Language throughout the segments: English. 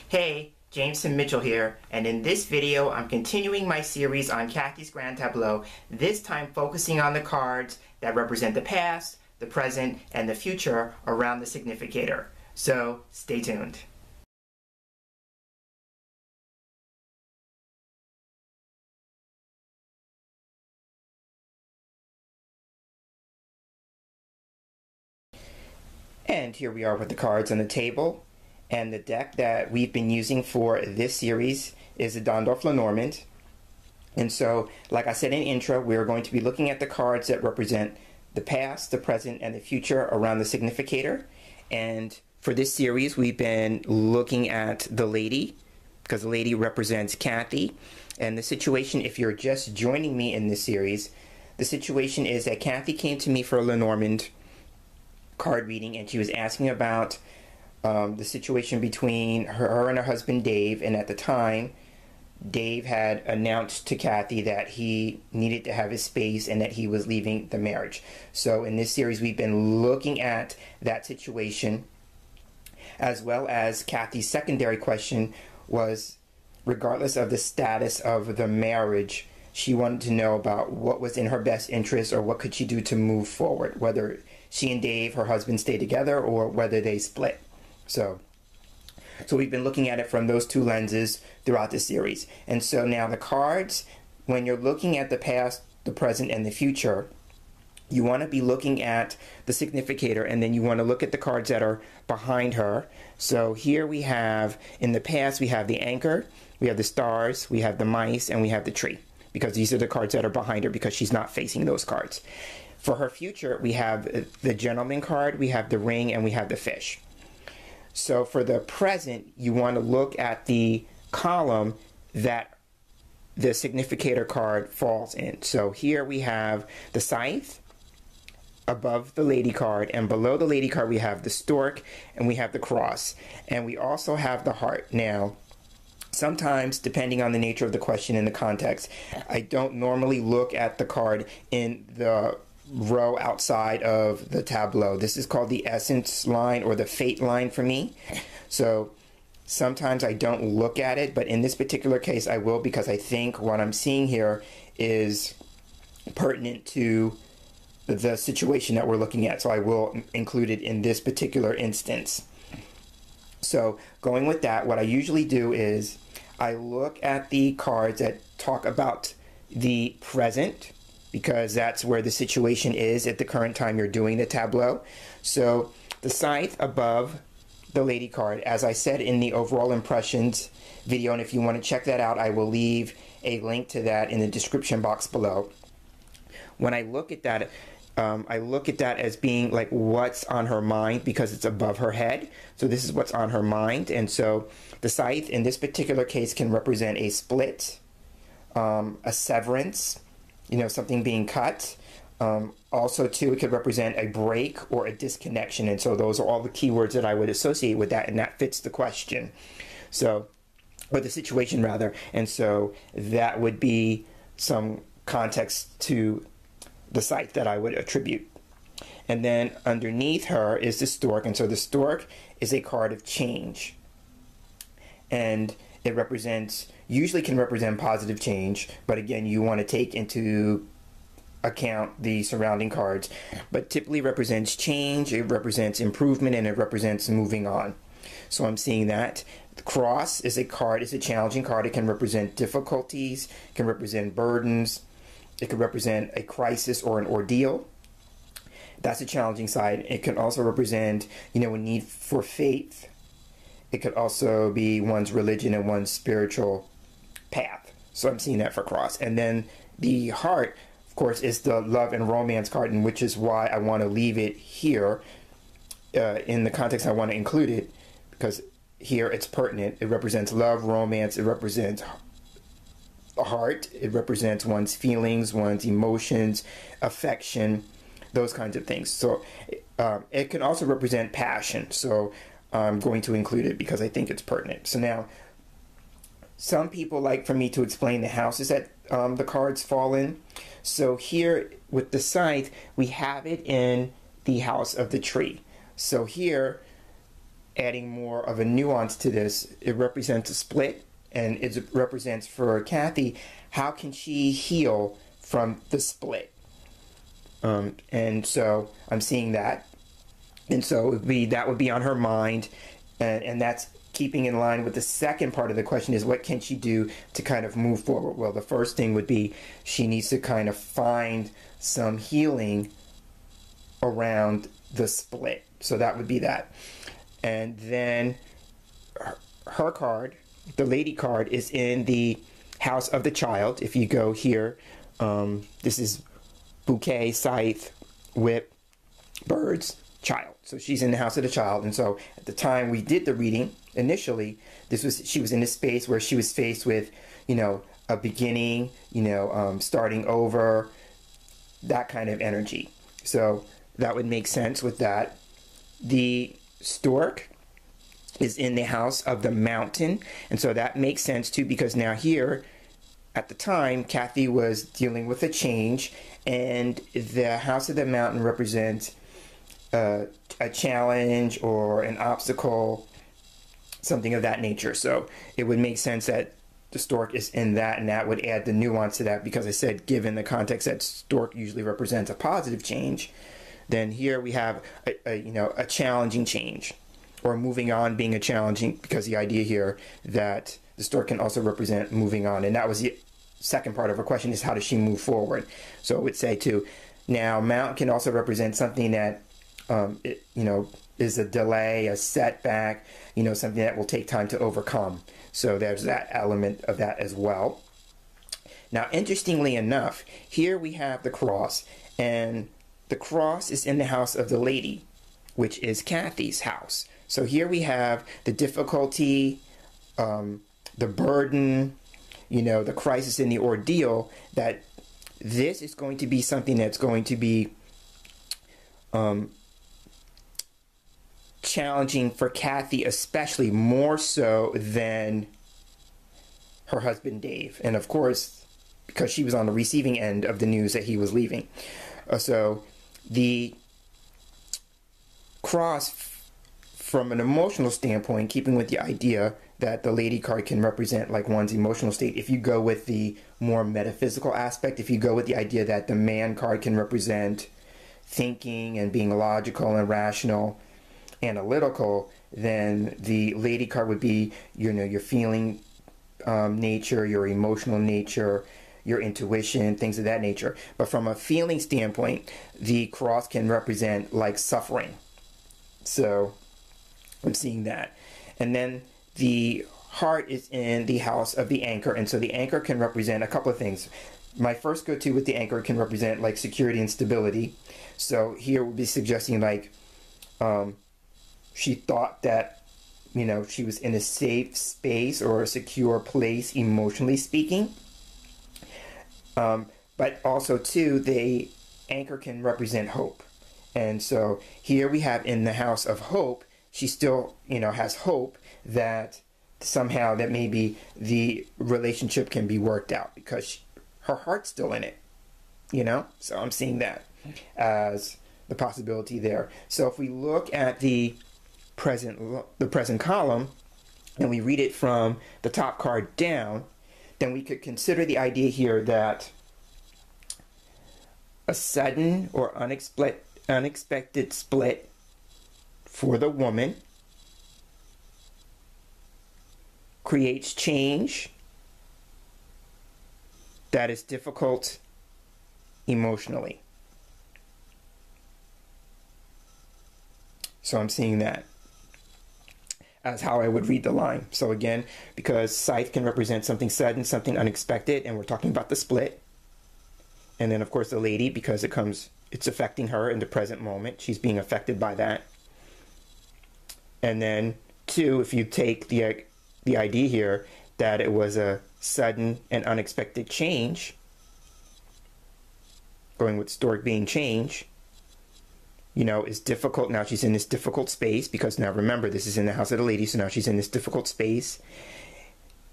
Hey, Jameson Mitchell here, and in this video I'm continuing my series on Kathy's Grand Tableau, this time focusing on the cards that represent the past, the present, and the future around the Significator. So, stay tuned. And here we are with the cards on the table. And the deck that we've been using for this series is the Lenormand. And so, like I said in the intro, we're going to be looking at the cards that represent the past, the present, and the future around the Significator. And for this series, we've been looking at the lady, because the lady represents Kathy. And the situation, if you're just joining me in this series, the situation is that Kathy came to me for a Lenormand card reading, and she was asking about the situation between her and her husband Dave. And at the time, Dave had announced to Kathy that he needed to have his space and that he was leaving the marriage. So in this series, we've been looking at that situation, as well as Kathy's secondary question was, regardless of the status of the marriage, she wanted to know about what was in her best interest, or what could she do to move forward, whether she and Dave, her husband, stay together or whether they split. So we've been looking at it from those two lenses throughout the series. And so now the cards, when you're looking at the past, the present, and the future, you want to be looking at the Significator, and then you want to look at the cards that are behind her. So here we have, in the past, we have the anchor, we have the stars, we have the mice, and we have the tree, because these are the cards that are behind her because she's not facing those cards. For her future, we have the gentleman card, we have the ring, and we have the fish. So for the present, you want to look at the column that the Significator card falls in. So here we have the scythe above the lady card, and below the lady card we have the stork, and we have the cross, and we also have the heart. Now, sometimes, depending on the nature of the question and the context, I don't normally look at the card in the row outside of the tableau. This is called the essence line or the fate line for me. So sometimes I don't look at it, but in this particular case I will, because I think what I'm seeing here is pertinent to the situation that we're looking at. So I will include it in this particular instance. So going with that, what I usually do is I look at the cards that talk about the present, because that's where the situation is at the current time you're doing the tableau. So the scythe above the lady card, as I said in the overall impressions video, and if you want to check that out, I will leave a link to that in the description box below. When I look at that, I look at that as being like what's on her mind, because it's above her head. So this is what's on her mind. And so the scythe in this particular case can represent a split, a severance, something being cut. Also, too, it could represent a break or a disconnection. And so those are all the keywords that I would associate with that, and that fits the question. So, or the situation, rather. And so that would be some context to the scythe that I would attribute. And then underneath her is the stork. And so the stork is a card of change. And it represents, usually can represent positive change, but again, you want to take into account the surrounding cards, but typically represents change, it represents improvement, and it represents moving on. So I'm seeing that. The cross is a card, it's a challenging card. It can represent difficulties, it can represent burdens, it could represent a crisis or an ordeal. That's a challenging side. It can also represent, a need for faith. It could also be one's religion and one's spiritual path. So I'm seeing that for cross. And then the heart, of course, is the love and romance card, and which is why I want to leave it here in the context I want to include it, because here it's pertinent. It represents love, romance, it represents the heart, it represents one's feelings, one's emotions, affection, those kinds of things. So it can also represent passion. So I'm going to include it because I think it's pertinent. So now, some people like for me to explain the houses that the cards fall in. So here with the scythe, we have it in the house of the tree. So here, adding more of a nuance to this, it represents a split, and it represents for Kathy, how can she heal from the split? And so I'm seeing that. And so that would be on her mind, and that's keeping in line with the second part of the question is what can she do to kind of move forward? Well, the first thing would be she needs to kind of find some healing around the split. So that would be that. And then her card, the lady card, is in the house of the child. If you go here, this is bouquet, scythe, whip, birds, child. So she's in the house of the child. And so at the time we did the reading initially, she was in a space where she was faced with, a beginning, starting over, that kind of energy. So that would make sense with that. The stork is in the house of the mountain, and so that makes sense too, because now here at the time Kathy was dealing with a change, and the house of the mountain represents a challenge or an obstacle, something of that nature. So it would make sense that the stork is in that, and that would add the nuance to that, because I said given the context that stork usually represents a positive change, then here we have a challenging change, or moving on being a challenging, because the idea here that the stork can also represent moving on. And that was the second part of her question, is how does she move forward? So it would say too, now mountain can also represent something that is a delay, a setback, something that will take time to overcome. So there's that element of that as well. Now, interestingly enough, here we have the cross, and the cross is in the house of the lady, which is Kathy's house. So here we have the difficulty, the burden, the crisis and the ordeal, that this is going to be something that's going to be challenging for Kathy, especially more so than her husband Dave. And of course, because she was on the receiving end of the news that he was leaving. So the cross, from an emotional standpoint, keeping with the idea that the lady card can represent like one's emotional state, if you go with the more metaphysical aspect, if you go with the idea that the man card can represent thinking and being logical and rational, analytical, then the lady card would be your feeling nature, your emotional nature, your intuition, things of that nature. But from a feeling standpoint, the cross can represent like suffering. So I'm seeing that. And then the heart is in the house of the anchor, and so the anchor can represent a couple of things. My first go-to with the anchor can represent like security and stability. So here we'll be suggesting like she thought that she was in a safe space or a secure place, emotionally speaking. But also too, the anchor can represent hope. And so here we have in the house of hope, she still has hope that somehow that maybe the relationship can be worked out, because her heart's still in it, so I'm seeing that as the possibility there. So if we look at the present column and we read it from the top card down, then we could consider the idea here that a sudden or unexpected split for the woman creates change that is difficult emotionally. So I'm seeing that as how I would read the line. So again, because scythe can represent something sudden, something unexpected, and we're talking about the split. And then of course the lady, because it's affecting her in the present moment. She's being affected by that. And then two, if you take the idea here that it was a sudden and unexpected change, going with stork being change, is difficult. Now she's in this difficult space, because now remember, this is in the house of the lady, so now she's in this difficult space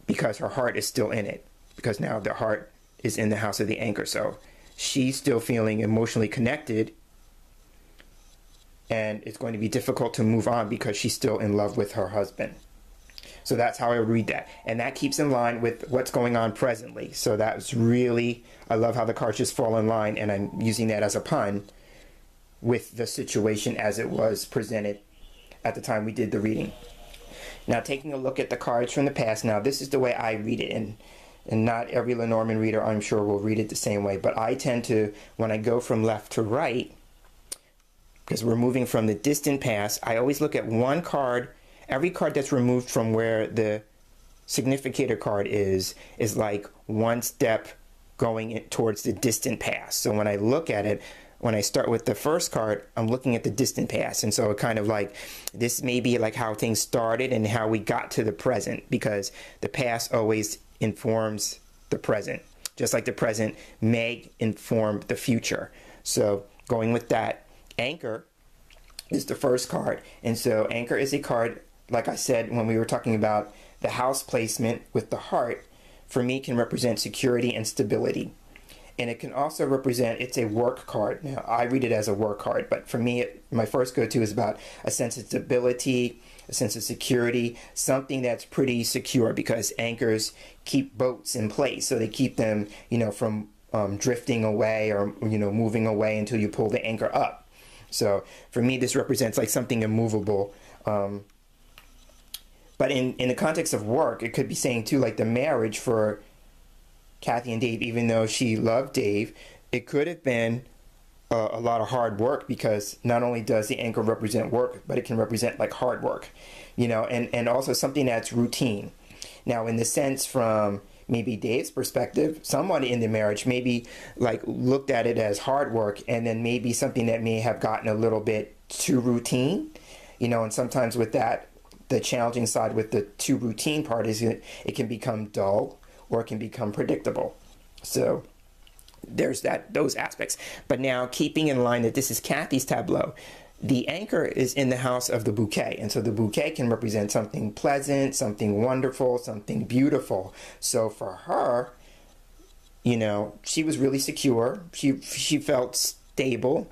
because her heart is still in it, because now the heart is in the house of the anchor. So she's still feeling emotionally connected and it's going to be difficult to move on because she's still in love with her husband. So that's how I would read that. And that keeps in line with what's going on presently. So that's really, I love how the cards just fall in line, and I'm using that as a pun with the situation as it was presented at the time we did the reading. Now, taking a look at the cards from the past, now this is the way I read it, and not every Lenormand reader, I'm sure, will read it the same way, but I tend to, when I go from left to right, because we're moving from the distant past, I always look at one card. Every card that's removed from where the significator card is like one step going towards the distant past. So when I look at it, when I start with the first card, I'm looking at the distant past. And so it kind of like, this may be like how things started and how we got to the present, because the past always informs the present, just like the present may inform the future. So going with that, Anchor is the first card. And so Anchor is a card, like I said when we were talking about the house placement with the heart, for me can represent security and stability. And it can also represent, it's a work card. Now, I read it as a work card, but for me, my first go-to is about a sense of stability, a sense of security, something that's pretty secure, because anchors keep boats in place. So they keep them, from drifting away or, moving away until you pull the anchor up. So for me, this represents like something immovable. But in the context of work, it could be saying too, like the marriage for Kathy and Dave, even though she loved Dave, it could have been a lot of hard work, because not only does the anchor represent work, but it can represent like hard work, and also something that's routine. Now, in the sense from maybe Dave's perspective, someone in the marriage maybe like looked at it as hard work, and then maybe something that may have gotten a little bit too routine, and sometimes with that, the challenging side with the too routine part is it can become dull, or it can become predictable. So there's those aspects. But now, keeping in line that this is Kathy's tableau, the anchor is in the house of the bouquet. And so the bouquet can represent something pleasant, something wonderful, something beautiful. So for her, she was really secure. She felt stable,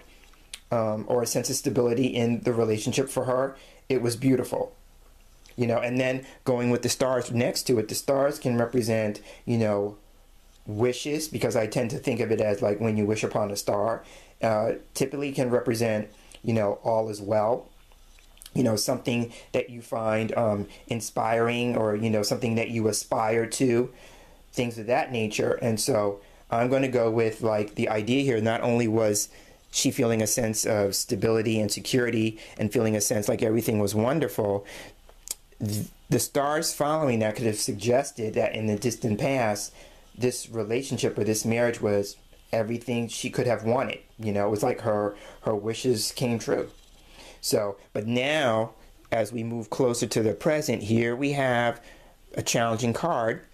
or a sense of stability in the relationship for her. It was beautiful. And then going with the stars next to it, the stars can represent, wishes, because I tend to think of it as like when you wish upon a star. Typically can represent, all is well, something that you find inspiring, or, something that you aspire to, things of that nature. And so I'm going to go with like the idea here, not only was she feeling a sense of stability and security and feeling a sense like everything was wonderful, the stars following that could have suggested that in the distant past, this relationship or this marriage was everything she could have wanted. It was like her wishes came true. So, but now, as we move closer to the present, here we have a challenging card,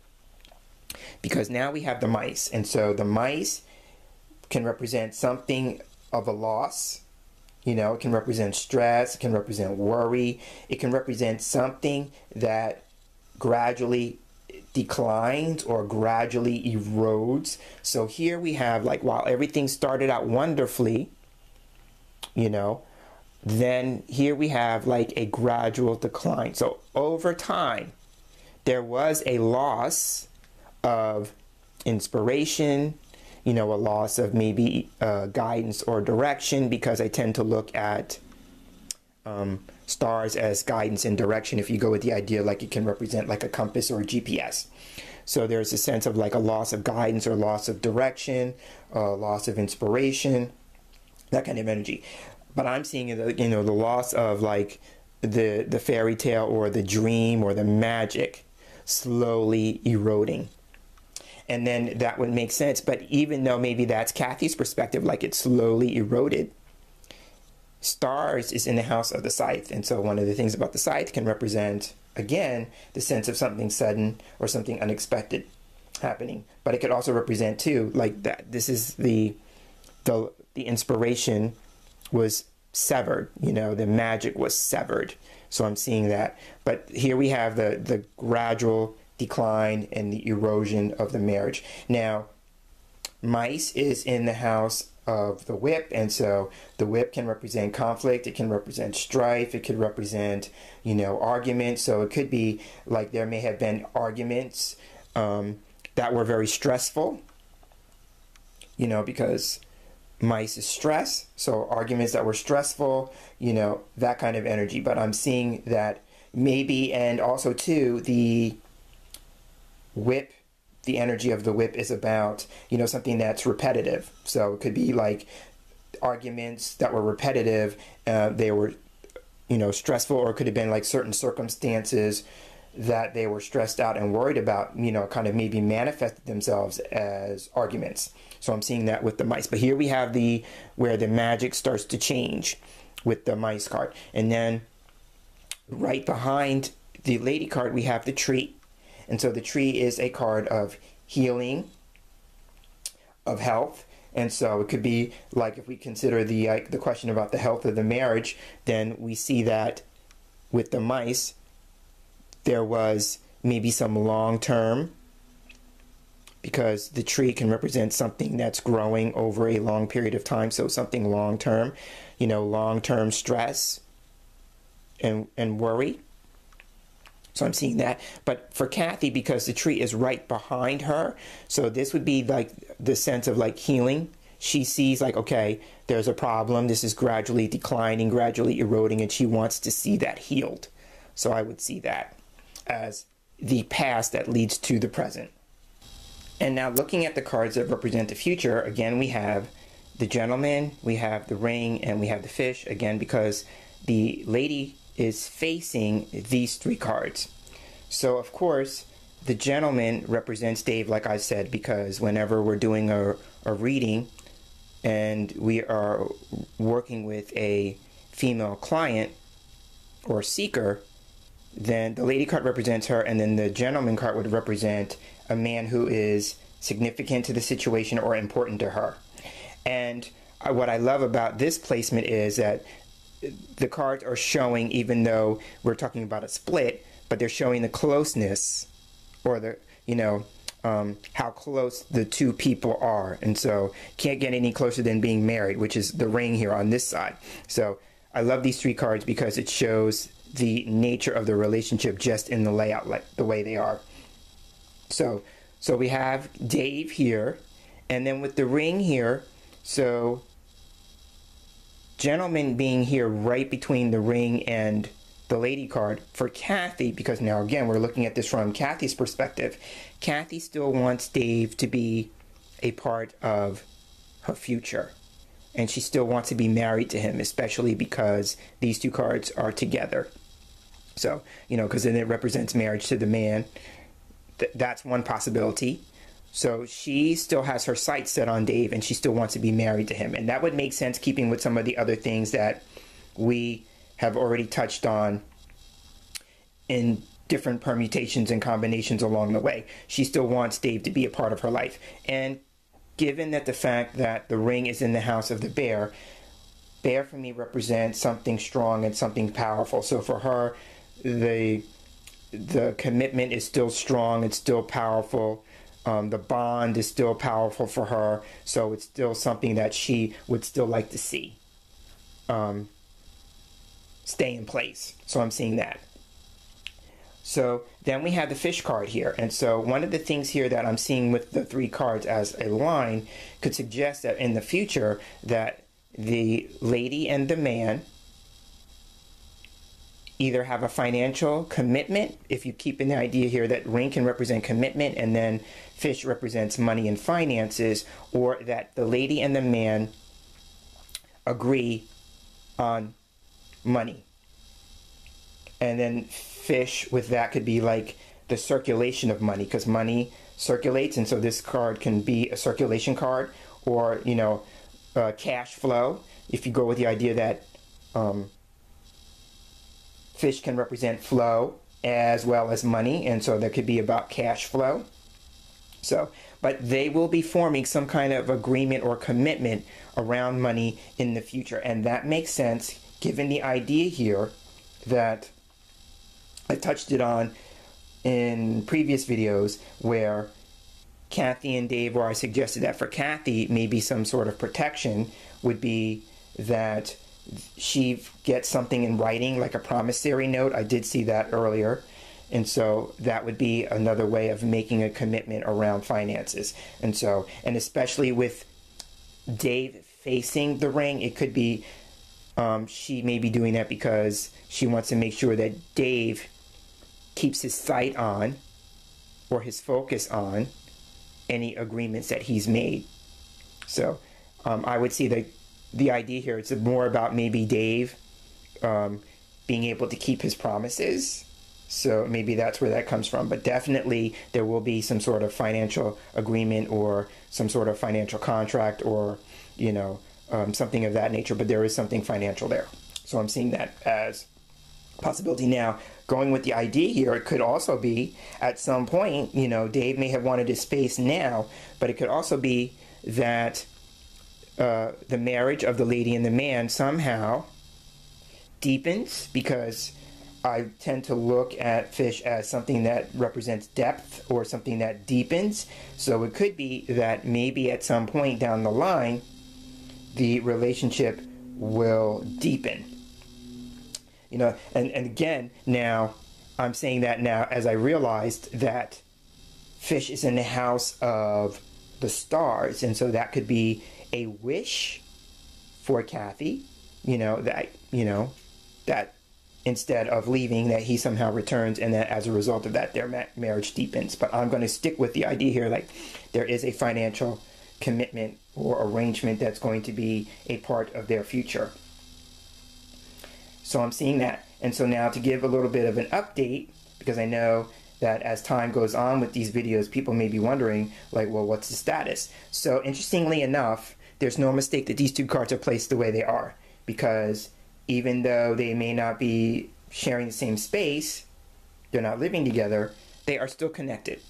because now we have the mice. And so the mice can represent something of a loss. It can represent stress, it can represent worry, it can represent something that gradually declines or gradually erodes. So here we have, like, while everything started out wonderfully, then here we have like a gradual decline. So over time, there was a loss of inspiration, a loss of maybe guidance or direction, because I tend to look at stars as guidance and direction. If you go with the idea, like it can represent like a compass or a GPS. So there's a sense of like a loss of guidance or loss of direction, loss of inspiration, that kind of energy. But I'm seeing the loss of like the fairy tale or the dream or the magic slowly eroding. And then that would make sense. But even though maybe that's Kathy's perspective, like it slowly eroded, stars is in the house of the scythe. And so one of the things about the scythe can represent, again, the sense of something sudden or something unexpected happening. But it could also represent too, like that this is the inspiration was severed, the magic was severed. So I'm seeing that. But here we have the gradual decline and the erosion of the marriage. Now, mice is in the house of the whip, and so the whip can represent conflict, it can represent strife, it could represent, you know, arguments. So it could be like there may have been arguments that were very stressful, you know, because mice is stress, so arguments that were stressful, you know, that kind of energy. But I'm seeing that maybe, and also too, the whip, the energy of the whip is about, you know, something that's repetitive. So it could be like arguments that were repetitive, they were, you know, stressful, or it could have been like certain circumstances that they were stressed out and worried about, you know, kind of maybe manifested themselves as arguments. So I'm seeing that with the mice. But here we have the where the magic starts to change with the mice card. And then right behind the lady card we have the tree. And so the tree is a card of healing, of health. And so it could be like, if we consider the question about the health of the marriage, then we see that with the mice, there was maybe some long-term, because the tree can represent something that's growing over a long period of time. So something long-term, you know, long-term stress and worry. So I'm seeing that. But for Kathy, because the tree is right behind her, so this would be like the sense of like healing. She sees like, okay, there's a problem. This is gradually declining, gradually eroding, and she wants to see that healed. So I would see that as the past that leads to the present. And now looking at the cards that represent the future, again, we have the gentleman, we have the ring, and we have the fish, again, because the lady is facing these three cards. So of course the gentleman represents Dave, like I said, because whenever we're doing a reading and we are working with a female client or seeker, then the lady card represents her, and then the gentleman card would represent a man who is significant to the situation or important to her. And what I love about this placement is that the cards are showing, even though we're talking about a split, but they're showing the closeness, or the, you know, how close the two people are. And so can't get any closer than being married, which is the ring here on this side. So I love these three cards because it shows the nature of the relationship just in the layout, like the way they are. So we have Dave here, and then with the ring here, so gentleman being here right between the ring and the lady card for Kathy, because now again we're looking at this from Kathy's perspective. Kathy still wants Dave to be a part of her future, and she still wants to be married to him, especially because these two cards are together. So, you know, because then it represents marriage to the man. That's one possibility. So she still has her sights set on Dave, and she still wants to be married to him. And that would make sense keeping with some of the other things that we have already touched on in different permutations and combinations along the way. She still wants Dave to be a part of her life. And given that the fact that the ring is in the house of the bear, bear for me represents something strong and something powerful. So for her, the commitment is still strong, it's still powerful. The bond is still powerful for her, so it's still something that she would still like to see stay in place. So I'm seeing that. So then we have the fish card here, and so one of the things here that I'm seeing with the three cards as a line could suggest that in the future that the lady and the man either have a financial commitment, if you keep in the idea here that ring can represent commitment and then fish represents money and finances, or that the lady and the man agree on money. And then fish with that could be like the circulation of money, because money circulates, and so this card can be a circulation card, or, you know, cash flow, if you go with the idea that fish can represent flow as well as money, and so that could be about cash flow. So, but they will be forming some kind of agreement or commitment around money in the future, and that makes sense given the idea here that I touched it on in previous videos, where Kathy and Dave, or I suggested that for Kathy, maybe some sort of protection would be that she gets something in writing, like a promissory note. I did see that earlier. And so that would be another way of making a commitment around finances. And so, and especially with Dave facing the ring, it could be she may be doing that because she wants to make sure that Dave keeps his sight on, or his focus on, any agreements that he's made. So I would see that the idea here is more about maybe Dave being able to keep his promises. So maybe that's where that comes from. But definitely there will be some sort of financial agreement or some sort of financial contract, or, you know, something of that nature. But there is something financial there. So I'm seeing that as a possibility. Now, going with the idea here, it could also be at some point, you know, Dave may have wanted his space now, but it could also be that the marriage of the lady and the man somehow deepens, because I tend to look at fish as something that represents depth or something that deepens. So it could be that maybe at some point down the line, the relationship will deepen. You know, and again, now I'm saying that now as I realized that fish is in the house of the stars, and so that could be a wish for Kathy, that instead of leaving, that he somehow returns, and that as a result of that, their marriage deepens. But I'm going to stick with the idea here, like there is a financial commitment or arrangement that's going to be a part of their future. So I'm seeing that. And so now to give a little bit of an update, because I know that as time goes on with these videos, people may be wondering, like, well, what's the status? So interestingly enough, there's no mistake that these two cards are placed the way they are, because even though they may not be sharing the same space, they're not living together, they are still connected.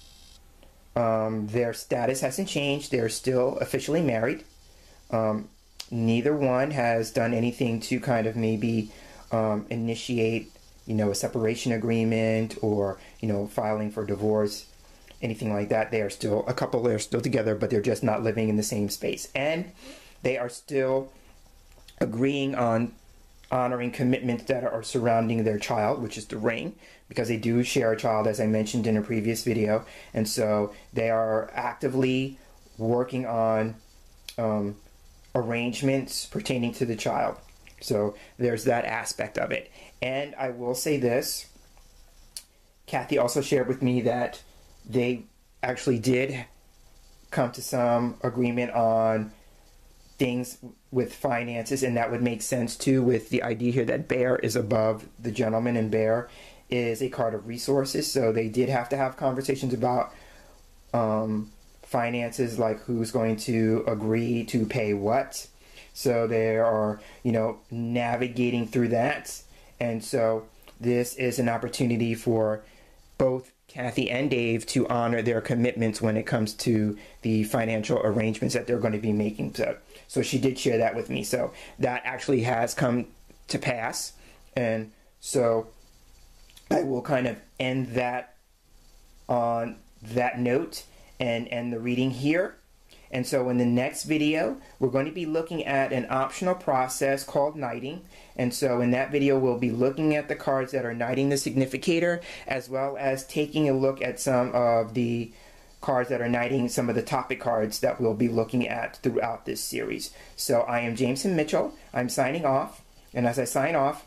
Their status hasn't changed. They're still officially married. Neither one has done anything to kind of maybe initiate, a separation agreement, or, filing for divorce, anything like that. They are still a couple. They're still together, but they're just not living in the same space. And they are still agreeing on honoring commitments that are surrounding their child, which is the ring, because they do share a child, as I mentioned in a previous video. And so they are actively working on arrangements pertaining to the child. So there's that aspect of it. And I will say this, Kathy also shared with me that they actually did come to some agreement on things with finances, and that would make sense too with the idea here that Bear is above the gentleman, and Bear is a card of resources. So they did have to have conversations about finances, like who's going to agree to pay what. So they are, navigating through that. And so this is an opportunity for both Kathy and Dave to honor their commitments when it comes to the financial arrangements that they're going to be making. So she did share that with me. So that actually has come to pass. And so I will kind of end that on that note and end the reading here. And so in the next video, we're going to be looking at an optional process called knighting. And so in that video, we'll be looking at the cards that are knighting the significator, as well as taking a look at some of the cards that are knighting some of the topic cards that we'll be looking at throughout this series. So I am Jameson Mitchell. I'm signing off. And as I sign off,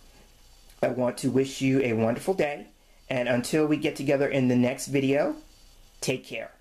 I want to wish you a wonderful day. And until we get together in the next video, take care.